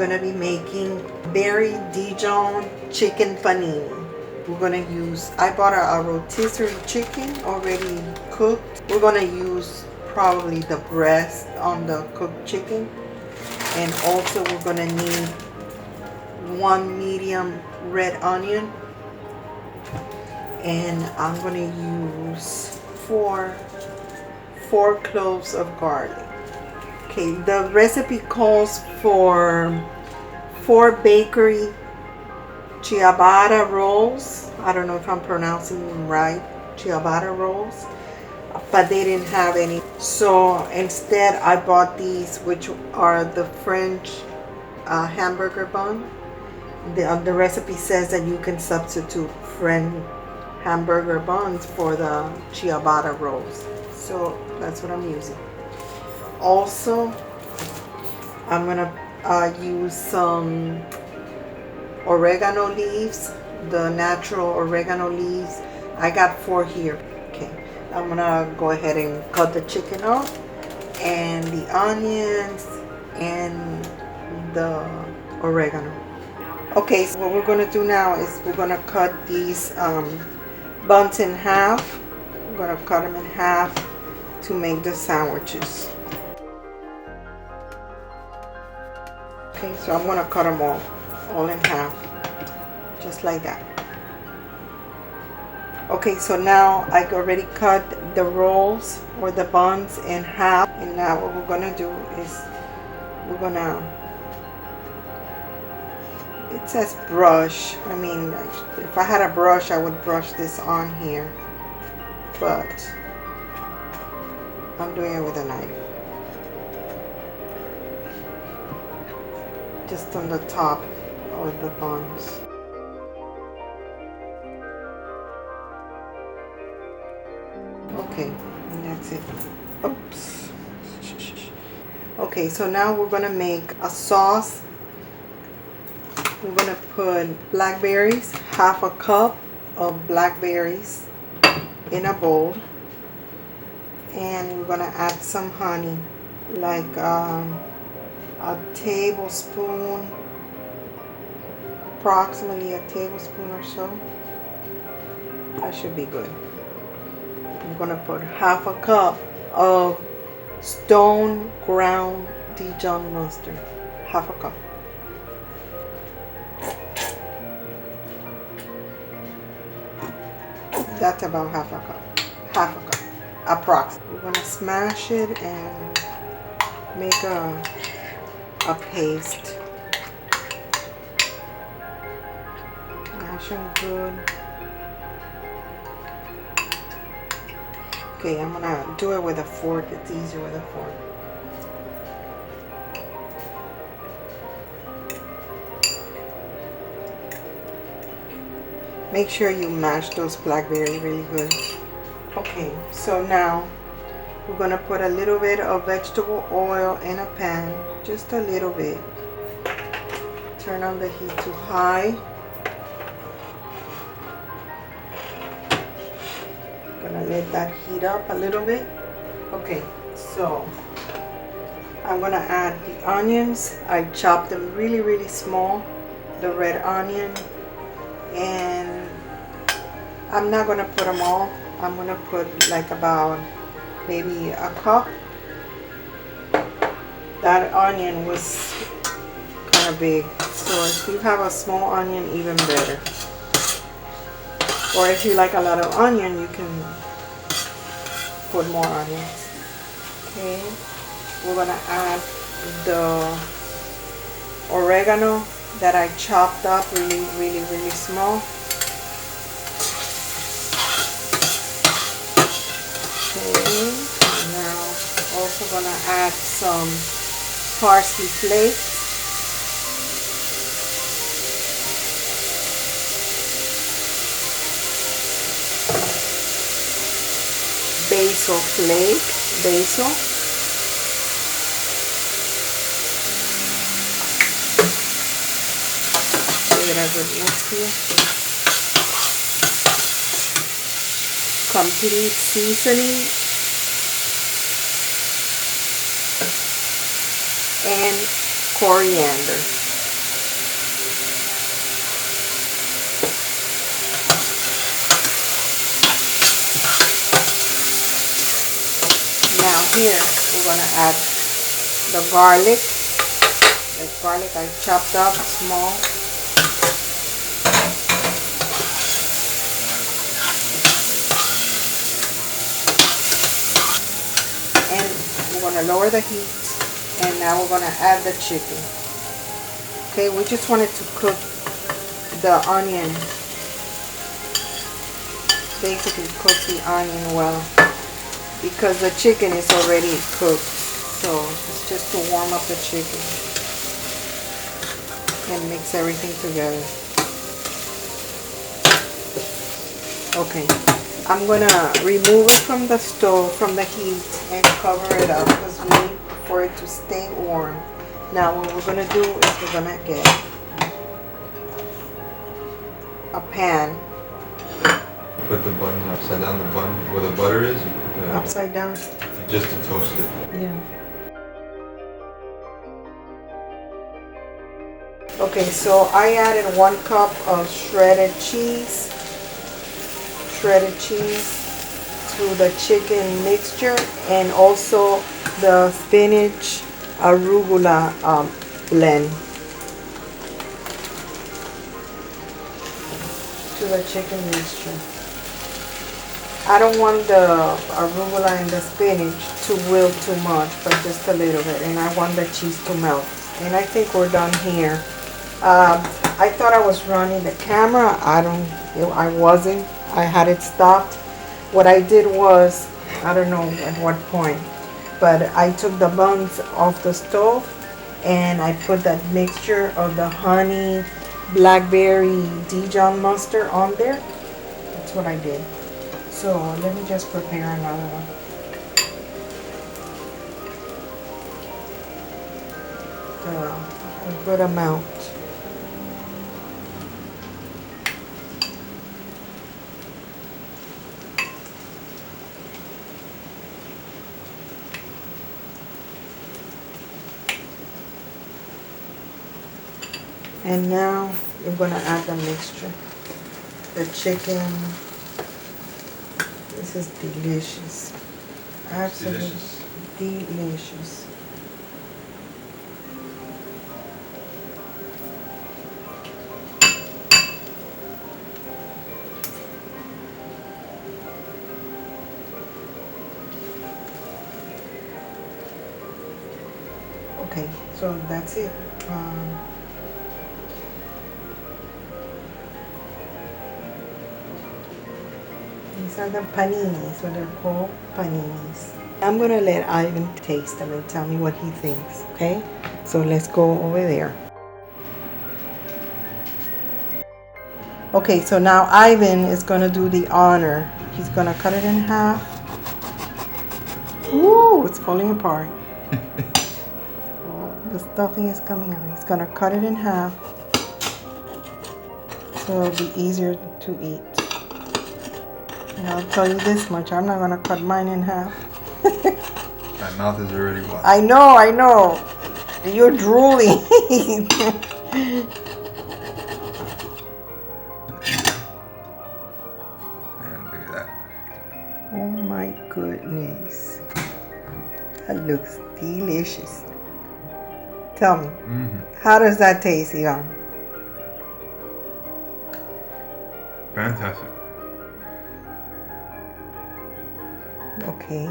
gonna be making berry Dijon chicken panini. We're gonna use, I bought a rotisserie chicken already cooked. We're gonna use probably the breast on the cooked chicken. And also we're gonna need 1 medium red onion. And I'm gonna use four cloves of garlic. Okay, the recipe calls for 4 bakery ciabatta rolls. I don't know if I'm pronouncing them right, ciabatta rolls, but they didn't have any. So instead I bought these, which are the French hamburger bun. The recipe says that you can substitute French hamburger buns for the ciabatta rolls. So that's what I'm using. Also, I'm gonna use some oregano leaves, the natural oregano leaves. I got 4 here. Okay, I'm gonna go ahead and cut the chicken off, and the onions and the oregano. Okay, so what we're gonna do now is we're gonna cut these buns in half. I'm gonna cut them in half to make the sandwiches. Okay, so I'm gonna cut them all in half, just like that. Okay, so now I already cut the rolls or the buns in half, and now what we're gonna do is we're gonna, it says brush. I mean, if I had a brush, I would brush this on here, but I'm doing it with a knife. Just on the top of the buns. Okay, and that's it. Oops. Okay, so now we're gonna make a sauce. We're gonna put blackberries, half a cup of blackberries in a bowl, and we're gonna add some honey, like a tablespoon, approximately a tablespoon or so. That should be good. We're gonna put half a cup of stone ground Dijon mustard, half a cup. That's about half a cup, approximately. We're gonna smash it and make a paste. Mash them good. Okay, I'm gonna do it with a fork. It's easier with a fork. Make sure you mash those blackberries really good. Okay, so now we're gonna put a little bit of vegetable oil in a pan, just a little bit. Turn on the heat to high. Gonna let that heat up a little bit. Okay, so I'm gonna add the onions. I chopped them really small, the red onion, and I'm not gonna put them all. I'm gonna put like about maybe a cup. That onion was kind of big, so if you have a small onion, even better. Or if you like a lot of onion, you can put more onions. Okay, we're gonna add the oregano that I chopped up really small. Okay, now also gonna add some parsley flakes. Basil flake, basil. Give it a good mix here. Complete seasoning and coriander. here, we're gonna add the garlic. The garlic I chopped up small. And we're gonna lower the heat, and now we're gonna add the chicken. Okay, we just wanted to cook the onion, basically cook the onion well, because the chicken is already cooked. So it's just to warm up the chicken and mix everything together. Okay, I'm gonna remove it from the stove, from the heat, and cover it up because we need for it to stay warm. Now what we're gonna do is we're gonna get a pan. Put the bun upside down, the bun where the butter is. Upside down? Just to toast it. Yeah. Okay, so I added 1 cup of shredded cheese to the chicken mixture, and also the spinach arugula blend to the chicken mixture. I don't want the arugula and the spinach to wilt too much, but just a little bit, and I want the cheese to melt. And I think we're done here. I thought I was running the camera. I wasn't. I had it stopped. What I did was, I don't know at what point, but I took the buns off the stove and I put that mixture of the honey, blackberry, Dijon mustard on there. That's what I did. So let me just prepare another one. A good amount. And now we're going to add the mixture. The chicken. This is delicious. Absolutely delicious. Okay, so that's it. These are the panini, so they're called paninis. I'm gonna let Ivan taste them and tell me what he thinks, okay? So let's go over there. Okay, so now Ivan is gonna do the honor. He's gonna cut it in half. Ooh, it's falling apart. Oh, the stuffing is coming out. He's gonna cut it in half so it'll be easier to eat. And I'll tell you this much, I'm not gonna cut mine in half. My mouth is already watering. I know. You're drooling. And look at that. Oh my goodness. That looks delicious. Tell me, how does that taste, Ivan? Fantastic. Okay,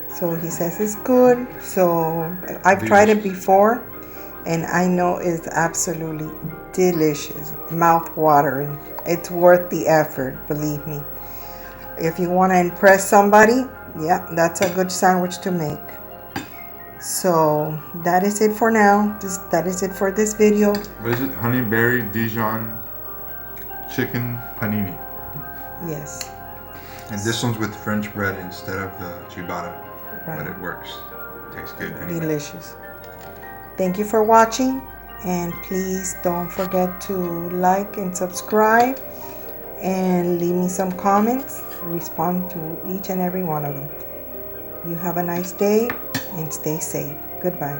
so he says it's good. So I've tried it before and I know it's absolutely delicious, mouth-watering. It's worth the effort, believe me. If you want to impress somebody, yeah, that's a good sandwich to make. So that is it for now. That is it for this video. What is it? Honeyberry Dijon chicken panini. Yes. And this one's with French bread instead of the ciabatta. Right. But it works. Tastes good anyway. Delicious. Thank you for watching, and please don't forget to like and subscribe and leave me some comments. Respond to each and every one of them. You have a nice day and stay safe. Goodbye.